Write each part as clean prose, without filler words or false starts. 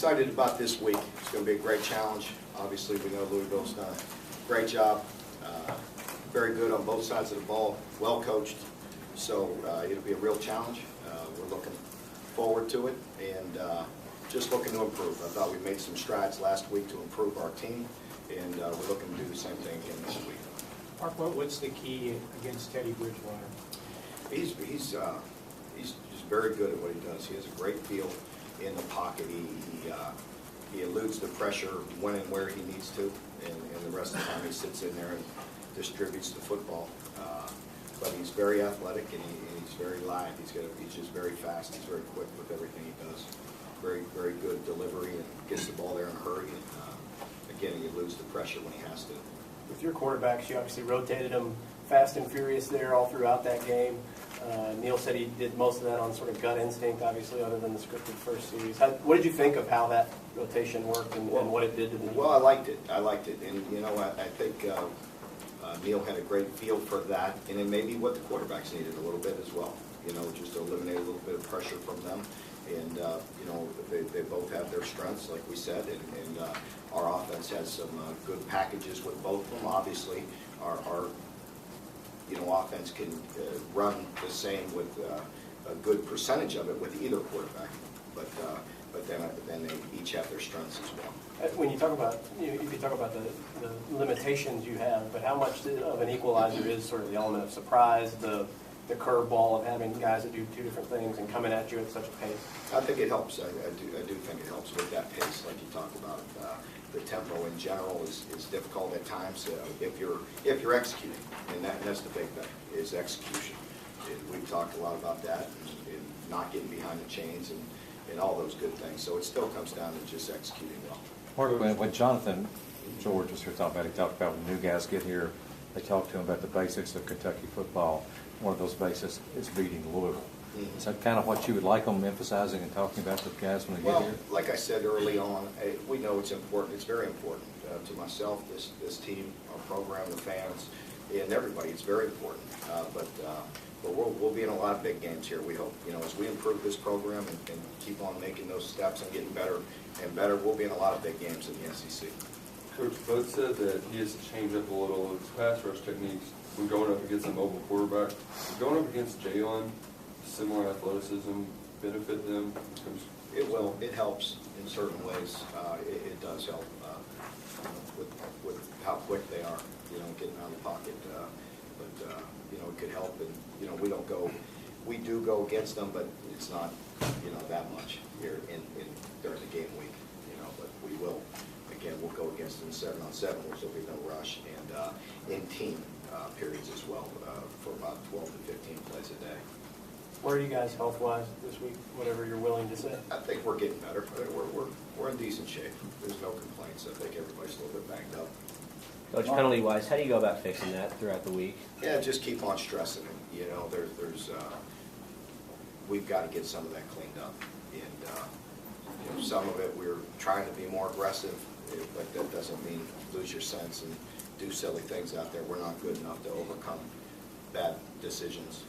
Excited about this week. It's going to be a great challenge. Obviously, we know Louisville's done a great job. Very good on both sides of the ball, well coached. So it'll be a real challenge. We're looking forward to it and just looking to improve. I thought we made some strides last week to improve our team, and we're looking to do the same thing again this week. Mark, what's the key against Teddy Bridgewater? He's very good at what he does. He has a great feel in the pocket. He eludes the pressure when and where he needs to, and the rest of the time he sits in there and distributes the football. But he's very athletic and he's very lithe. He's just very fast. He's very quick with everything he does. Very, very good delivery and gets the ball there in a hurry. And again, he eludes the pressure when he has to. With your quarterbacks, you obviously rotated them fast and furious there all throughout that game. Neil said he did most of that on sort of gut instinct, obviously, other than the scripted first series. What did you think of how that rotation worked and what it did to the team? Well, I liked it. And, you know, I think Neil had a great feel for that, and then maybe what the quarterbacks needed a little bit as well. You know, just to eliminate a little bit of pressure from them. And, you know, they both have their strengths, like we said, and our offense has some good packages with both of them. Obviously, our you know, offense can run the same with a good percentage of it with either quarterback, but then they each have their strengths as well. When you talk about, you talk about the limitations you have, but how much of an equalizer is sort of the element of surprise, the curveball of having guys that do two different things and coming at you at such a pace? I think it helps. I do think it helps with that pace, like you talked about. The tempo in general is difficult at times if you're executing, and that's the big thing is execution. We've talked a lot about that and not getting behind the chains and all those good things. So it still comes down to just executing well. When Jonathan George was here talking about, he talked about when new guys get here, they talk to him about the basics of Kentucky football. One of those basics is beating Louisville. Mm-hmm. Is that kind of what you would like them emphasizing and talking about the guys when they get here? Like I said early on, we know it's important. It's very important to myself, this team, our program, the fans, and everybody. It's very important. But we'll be in a lot of big games here, we hope. You know, as we improve this program and keep on making those steps and getting better and better, we'll be in a lot of big games in the SEC. Coach Bud said that he has to change up a little of his pass rush techniques when going up against a mobile quarterback. Going up against Jalen, similar athleticism benefit them? It will. It helps in certain ways. It does help with how quick they are, you know, getting out of the pocket. But you know, it could help. And you know, we do go against them, but it's not, you know, that much here in during the game week. You know, but we will. Again, we'll go against them 7-on-7, which will be no rush, and in team periods as well for about 12 to 15 plays a day. Where are you guys health-wise this week, whatever you're willing to say? I think we're getting better. We're in decent shape. There's no complaints. I think everybody's a little bit banged up. Coach, penalty-wise, how do you go about fixing that throughout the week? Yeah, just keep on stressing it. You know, we've got to get some of that cleaned up. And you know, some of it we're trying to be more aggressive, but that doesn't mean lose your sense and do silly things out there. We're not good enough to overcome bad decisions.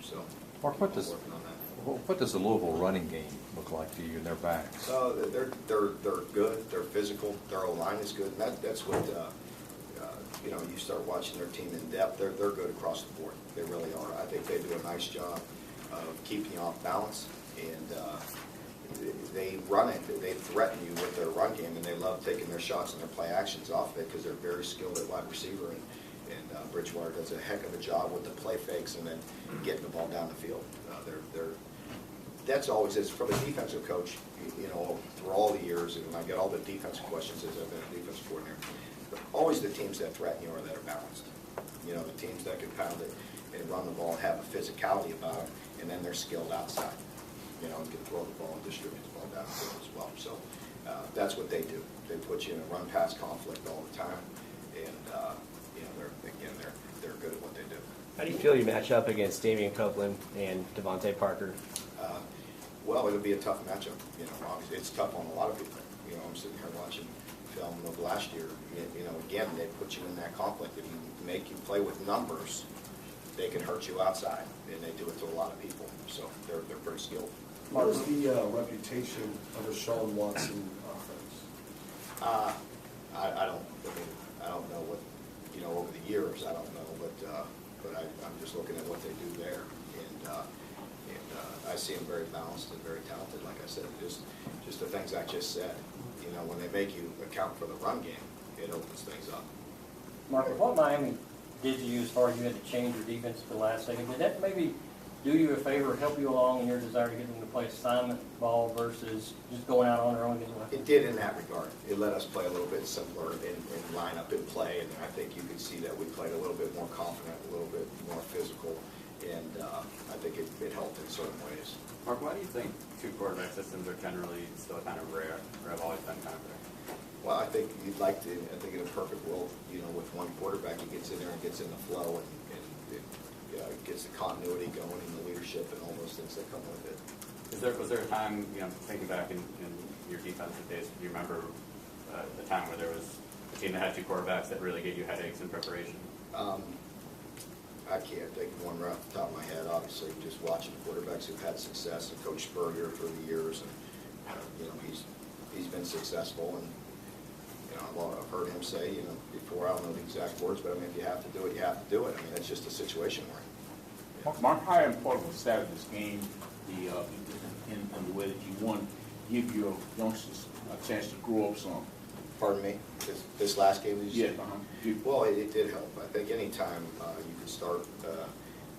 So. Mark, what does the Louisville running game look like to you and their backs? They're good. They're physical. Their O-line is good. And that's what you know. You start watching their team in depth. They're good across the board. They really are. I think they do a nice job of keeping you off balance, and they run it. They threaten you with their run game, and they love taking their shots and their play actions off of it because they're very skilled at wide receiver. And Bridgewater does a heck of a job with the play fakes and then getting the ball down the field. That's always is from a defensive coach. You know, through all the years, and I get all the defensive questions as I've been a defensive coordinator. But always the teams that threaten you are that are balanced. You know, the teams that can pound it and run the ball and have a physicality about them, and then they're skilled outside. You know, and can throw the ball and distribute the ball down the field as well. So that's what they do. They put you in a run-pass conflict all the time, and you know, they're good at what they do. How do you feel you match up against Damian Copeland and Devontae Parker? Well, it'll be a tough matchup. You know, obviously it's tough on a lot of people. You know, I'm sitting here watching film of last year. You know, again, they put you in that conflict. If you make you play with numbers, they can hurt you outside, and they do it to a lot of people. So they're pretty skilled. What is the reputation of the Sean Watson offense? I don't know what, over the years, I don't know, but I'm just looking at what they do there. And I see them very balanced and very talented, like I said, just the things I just said. When they make you account for the run game, it opens things up. Mark, what Miami did to you as far as you had to change your defense at the last second, did that maybe do you a favor, help you along in your desire to get them to play assignment ball versus just going out on their own against It did in that regard. It let us play a little bit simpler in lineup and play, and I think you could see that we played a little bit more confident, a little bit more physical, and I think it helped in certain ways. Mark, why do you think two quarterback systems are generally still kind of rare, or have always been kind of rare? Well, I think you'd like to, I think in a perfect world, with one quarterback, he gets in there and gets in the flow and it gets the continuity going and the leadership and all those things that come with it. Was there a time, thinking back in your defensive days, do you remember a time where there was a team that had two quarterbacks that really gave you headaches in preparation? I can't think of one right off the top of my head. Obviously, just watching quarterbacks who've had success, and Coach Spurrier through the years, and he's been successful, and I've heard him say, before, I don't know the exact words, but I mean, if you have to do it, you have to do it. I mean, that's just a situation we're in. Mark, how important was Saturday's game in the way that you want to give your youngsters a chance to grow up some? Pardon me? This last game? Yeah. Well, it did help. I think any time you can start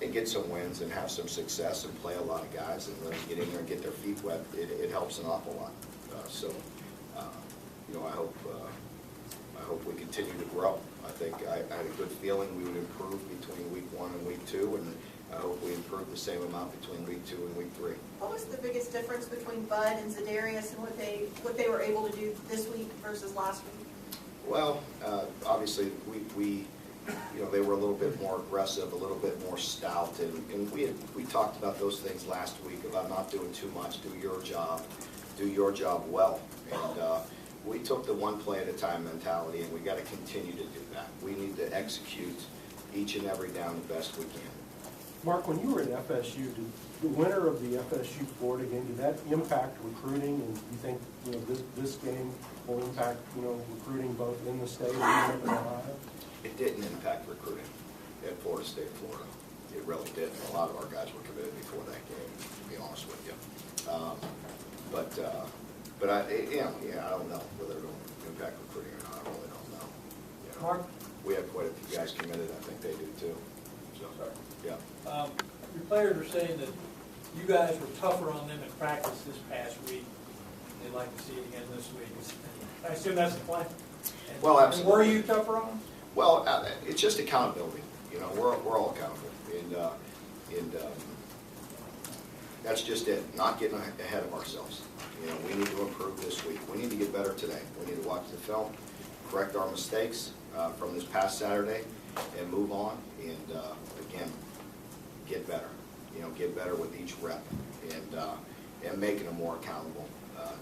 and get some wins and have some success and play a lot of guys and really get in there and get their feet wet, it helps an awful lot. I hope we continue to grow. I think I had a good feeling we would improve between week 1 and week 2, and I hope we improve the same amount between week 2 and week 3. What was the biggest difference between Bud and Za'Darius and what they were able to do this week versus last week? Well, obviously they were a little bit more aggressive, a little bit more stout, and we talked about those things last week about not doing too much, do your job well, and we took the one play at a time mentality, and we got to continue to do that. We need to execute each and every down the best we can. Mark, when you were at FSU, did the winner of the FSU-Florida game, did that impact recruiting? And do you think this game will impact recruiting both in the state and even up in Ohio? It didn't impact recruiting at Florida State, Florida. It really didn't. A lot of our guys were committed before that game, to be honest with you. But I don't know whether it'll impact recruiting or not. I really don't know. Mark? We have quite a few guys committed. I think they do too. So, yeah. Your players are saying that you guys were tougher on them in practice this past week. They'd like to see it again this week. I assume that's the plan. Well, absolutely. Were you tougher on them? Well, it's just accountability. We're all accountable, and that's just it. Not getting ahead of ourselves. We need to improve this week. We need to get better today. We need to watch the film, correct our mistakes from this past Saturday, and move on. And again, get better. Get better with each rep, and making them more accountable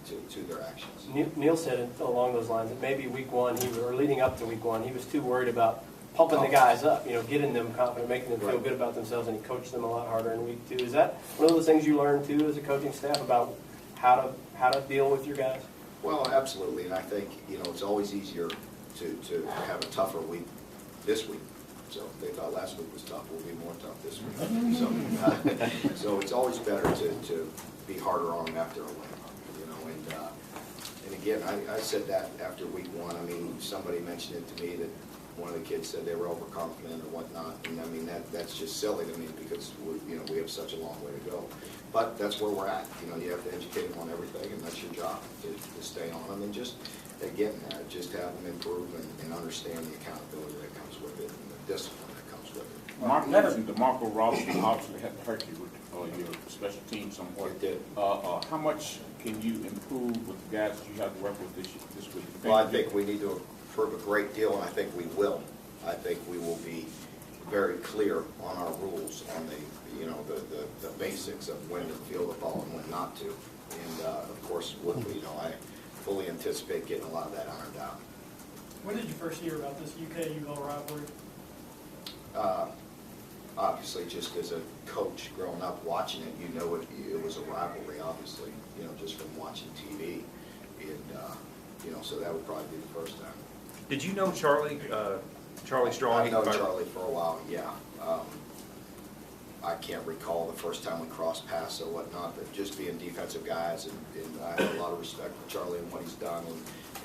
to their actions. Neil said it along those lines that maybe week 1, or leading up to week 1, he was too worried about pumping the guys up, getting them confident, making them feel good about themselves, and he coached them a lot harder in week 2. Is that one of those things you learned too as a coaching staff about how to deal with your guys? Well, absolutely, and I think it's always easier to have a tougher week this week. So if they thought last week was tough, we'll be more tough this week. So it's always better to be harder on them after a win. And again, I said that after week 1. I mean, somebody mentioned it to me that one of the kids said they were overconfident or whatnot, and I mean that's just silly to me because we have such a long way to go. But that's where we're at. You have to educate them on everything, and that's your job to stay on them and just just have them improve and understand the accountability that comes with it and the discipline that comes with it. Mark, DeMarco Robinson obviously had to hurt you with your special team somewhat. It did. How much can you improve with the guys that you have to work with this week? Well, I think we need to improve a great deal, and I think we will. I think we will be very clear on our rules on the basics of when to field the ball and when not to. And of course, I fully anticipate getting a lot of that ironed out. When did you first hear about this UK-UL rivalry? obviously, just as a coach growing up watching it, you know it was a rivalry, obviously, you know, just from watching TV. And, you know, so that would probably be the first time. Did you know Charlie Strong? I've known Charlie for a while, yeah. I can't recall the first time we crossed paths or whatnot, but just being defensive guys, and I have a lot of respect for Charlie and what he's done,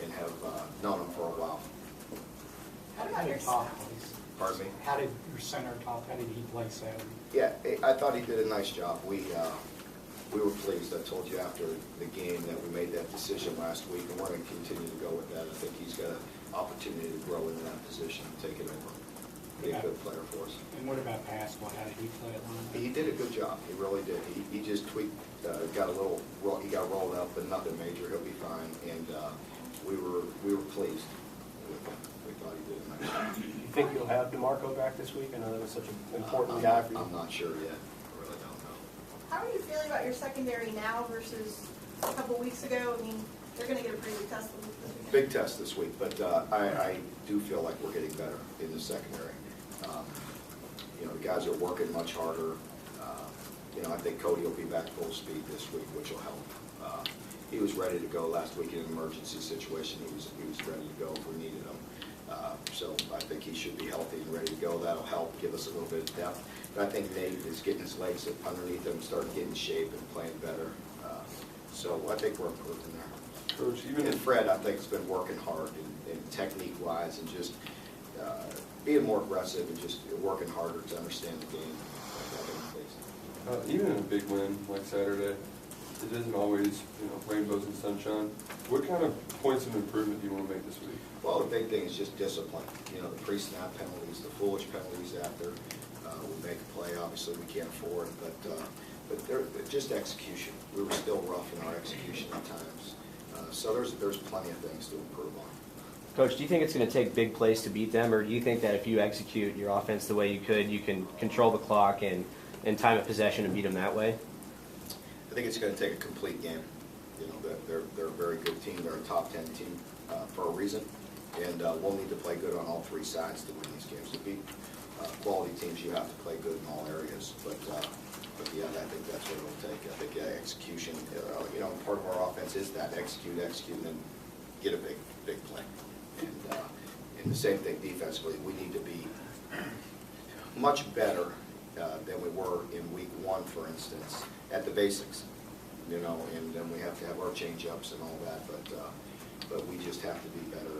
and have known him for a while. How did your top place? Pardon me? How did your center top, how did he play Saturday? Yeah, I thought he did a nice job. We were pleased. I told you after the game that we made that decision last week, and we're going to continue to go with that. I think he's got an opportunity to grow into that position and take it over. Be a good player for us. And what about Pascal? How did he play at linebacker? He did a good job. He really did. He just tweaked, got a little, he got rolled up, but nothing major. He'll be fine. And we were pleased with him. We thought he did a nice job. You think you'll have DeMarco back this week? I know that was such an important guy for you. I'm not sure yet. I really don't know. How are you feeling about your secondary now versus a couple weeks ago? I mean, they're going to get a pretty big test this weekend. Big test this week, but I do feel like we're getting better in the secondary. You know, the guys are working much harder. You know, I think Cody will be back full speed this week, which will help. He was ready to go last week in an emergency situation. He was ready to go if we needed him. So I think he should be healthy and ready to go. That'll help give us a little bit of depth. But I think Nate is getting his legs up underneath him, starting to get in shape and playing better. So I think we're improving there. Coach, even And Fred, I think, has been working hard in technique-wise and just being more aggressive and just working harder to understand the game. even in a big win like Saturday, it isn't always, you know, rainbows and sunshine. What kind of points of improvement do you want to make this week? Well, the big thing is just discipline. You know, the pre-snap penalties, the foolish penalties after we make a play. Obviously, we can't afford, but they're just execution. We were still rough in our execution at times. So there's plenty of things to improve on. Coach, do you think it's going to take big plays to beat them, or do you think that if you execute your offense the way you could, you can control the clock and time of possession and beat them that way? I think it's going to take a complete game. You know, they're a very good team. They're a top 10 team for a reason, and we'll need to play good on all three sides to win these games. To beat quality teams, you have to play good in all areas. But yeah, I think that's what it'll take. I think execution. You know, part of our offense is that execute, and then get a big play. And the same thing defensively. We need to be much better than we were in week 1, for instance, at the basics. You know, and then we have to have our change-ups and all that, but we just have to be better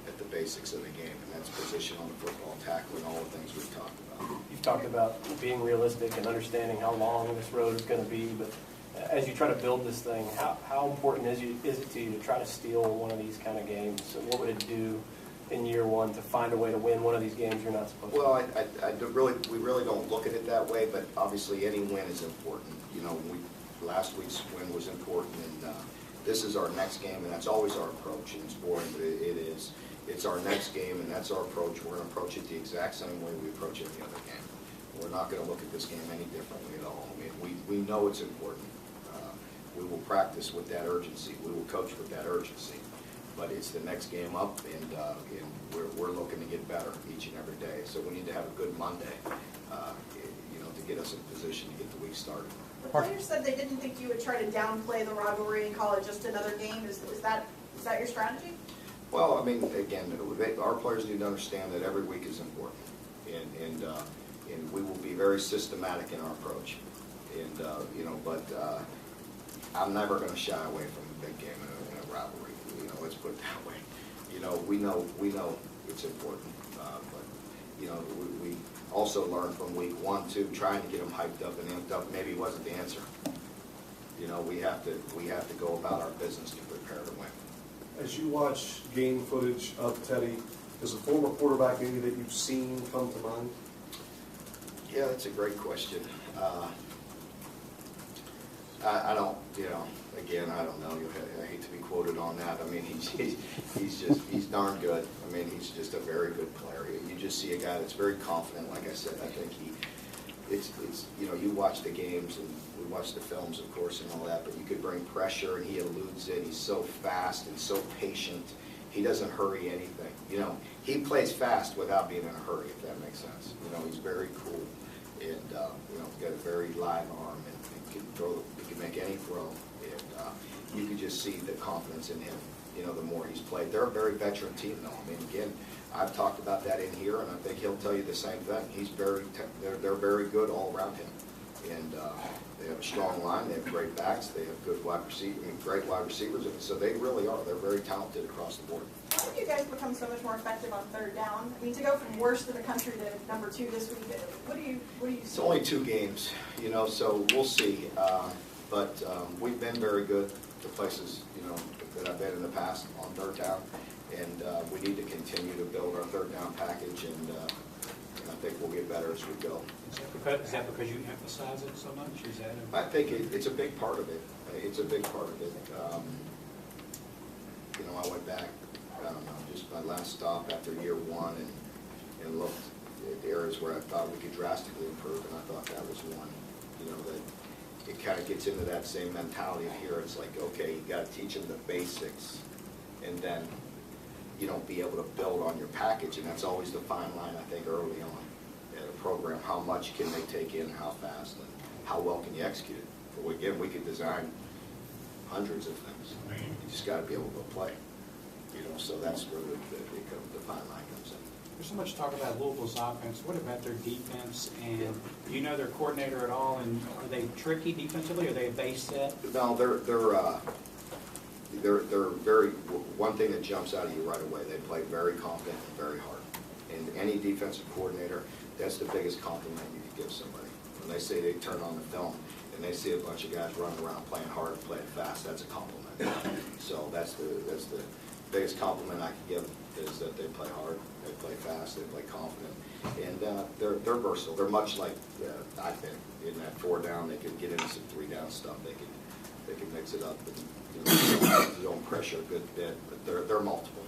at the basics of the game, and that's position on the football, tackling, all the things we've talked about. You've talked about being realistic and understanding how long this road is going to be, but as you try to build this thing, how important is it to you to try to steal one of these kind of games? So what would it do in year 1 to find a way to win one of these games you're not supposed to? Well, we really don't look at it that way, but obviously any win is important. You know, last week's win was important, and this is our next game, and that's always our approach. And it's boring, but it is. It's our next game, and that's our approach. We're going to approach it the exact same way we approach every other game. We're not going to look at this game any differently at all. I mean, we know it's important. We will practice with that urgency. We will coach with that urgency. But it's the next game up, and we're looking to get better each and every day. So we need to have a good Monday, you know, to get us in position to get the week started. The players said they didn't think you would try to downplay the rivalry and call it just another game. Is that your strategy? Well, I mean, again, our players need to understand that every week is important, and we will be very systematic in our approach. And you know, but I'm never going to shy away from a big game in a rivalry. You know, let's put it that way. You know, we know it's important, but you know, we also learned from week 1, 2, trying to get them hyped up and amped up maybe wasn't the answer. You know, we have to go about our business to prepare to win. As you watch game footage of Teddy, is a former quarterback any that you've seen come to mind? Yeah, that's a great question. I don't, you know, again, I don't know. I hate to be quoted on that. I mean, he's darn good. I mean, he's just a very good player. You just see a guy that's very confident. Like I said, I think it's you know, you watch the games and we watch the films, of course, and all that, but you could bring pressure and he eludes it. He's so fast and so patient. he doesn't hurry anything. You know, he plays fast without being in a hurry, if that makes sense. You know, he's very cool, and you know, got a very live arm, and can throw. He can make any throw, and you can just see the confidence in him. You know, the more he's played. They're a very veteran team, though. I mean, again, I've talked about that in here, and I think he'll tell you the same thing. He's they're very good all around him, and they have a strong line. They have great backs. They have good wide receivers. I mean, great wide receivers. So they really are. They're very talented across the board. How have you guys become so much more effective on third down? I mean, to go from worst in the country to number 2 this week, what do you see? It's only 2 games, you know, so we'll see. But we've been very good to places, you know, that I've been in the past on third down, and we need to continue to build our third down package, and I think we'll get better as we go. Is that because you emphasize it so much? Is that I think it's a big part of it. It's a big part of it. You know, I went back, I don't know, just my last stop after year 1 and looked at areas where I thought we could drastically improve, and I thought that was one. You know, that it kind of gets into that same mentality here. It's like, okay, you got to teach them the basics, and then, you know, be able to build on your package, and that's always the fine line, I think, early on at a program. How much can they take in, how fast, and how well can you execute it? But again, we could design hundreds of things. You just got to be able to play. You know, so that's where the fine line comes in. There's so much talk about Louisville's offense. What about their defense? And do you know their coordinator at all? And are they tricky defensively? Are they a base set? No, they're very. One thing that jumps out at you right away, they play very confident and very hard. And any defensive coordinator, that's the biggest compliment you can give somebody. When they say they turn on the film and they see a bunch of guys running around playing hard and playing fast, that's a compliment. So that's the biggest compliment I can give is that they play hard, they play fast, they play confident, and they're versatile. They're much like I've been in that 4 down. They can get into some 3 down stuff. They can mix it up and, you know, don't pressure a good bit, but they're multiple.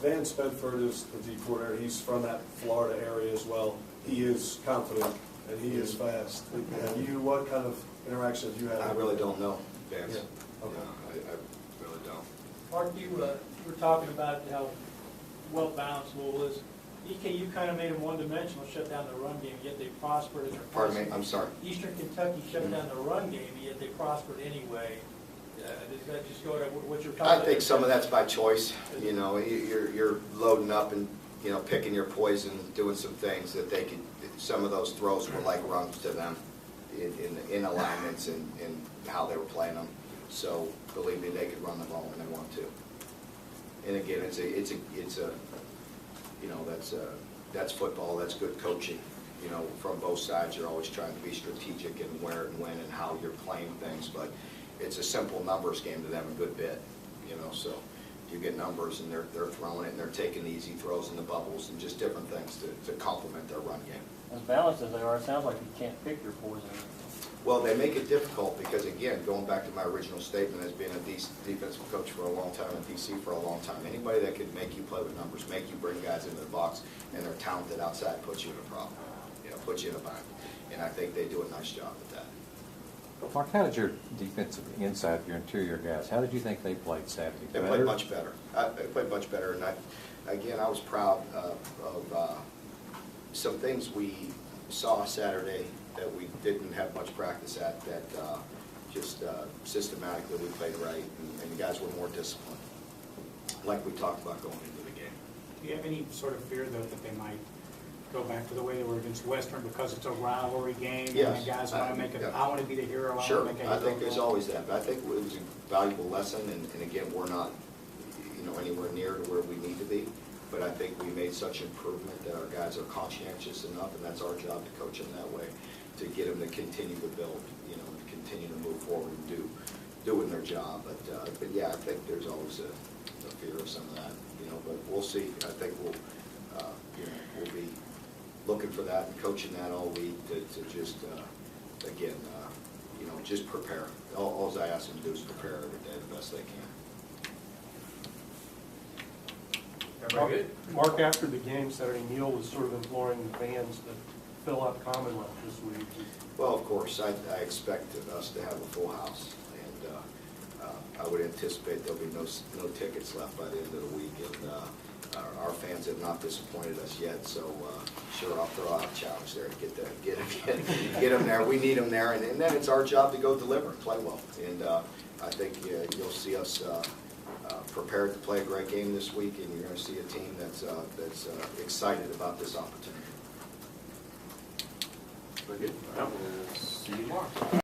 Van Spedford is the D coordinator. He's from that Florida area as well. He is confident and he is fast. What kind of interactions have you had? I really don't know, Vance. Yeah. Okay. I really don't. Mark, you were talking about how well balanced Louisville is. EKU kind of made them one-dimensional, shut down the run game, yet they prospered. Pardon me, I'm sorry. Eastern Kentucky shut down the run game, yet they prospered anyway. Does that just go to what you're talking about? I think some of that's by choice. You know, you're loading up and, you know, picking your poison, doing some things that they could. Some of those throws were like runs to them in alignments and how they were playing them. So believe me, they could run the ball when they want to. And again, it's a you know, that's football. That's good coaching. You know, from both sides, you're always trying to be strategic and where and when and how you're playing things. But it's a simple numbers game to them a good bit. You know, so you get numbers and they're throwing it and they're taking easy throws in the bubbles and just different things to complement their run game. As balanced as they are, it sounds like you can't pick your poison. Well, they make it difficult because, again, going back to my original statement as being a defensive coach for a long time in DC for a long time, anybody that could make you play with numbers, make you bring guys into the box, and they're talented outside, puts you in a problem, you know, puts you in a bind. And I think they do a nice job at that. Mark, how did your defensive inside, your interior guys, how did you think they played Saturday? They played much better. They played much better, and I was proud of some things we saw Saturday that we didn't have much practice at, that just systematically we played right, and the guys were more disciplined, like we talked about going into the game. Do you have any sort of fear, though, that they might go back to the way they were against Western because it's a rivalry game? Yes. And the guys want to make it, Yeah. I want to be the hero, Sure, I want to make a I think hero there's goal. always that, but I think it was a valuable lesson, and again, we're not, you know, anywhere near to where we need to be, but I think we made such improvement that our guys are conscientious enough, and that's our job to coach them that way, to get them to continue to build, you know, to continue to move forward and doing their job. But yeah, I think there's always a fear of some of that, you know, but we'll see. I think we'll be looking for that and coaching that all week to just, again, you know, just prepare. All I ask them to do is prepare every day the best they can. Mark, after the game Saturday, Neil was sort of imploring the fans to fill out Commonwealth this week. Well, of course, I expect us to have a full house, and I I would anticipate there'll be no tickets left by the end of the week, and our fans have not disappointed us yet, so sure, I'll throw out a challenge there to get them there. We need them there, and then it's our job to go deliver and play well. And I think you'll see us prepared to play a great game this week, and you're going to see a team that's excited about this opportunity. Very good. See you tomorrow.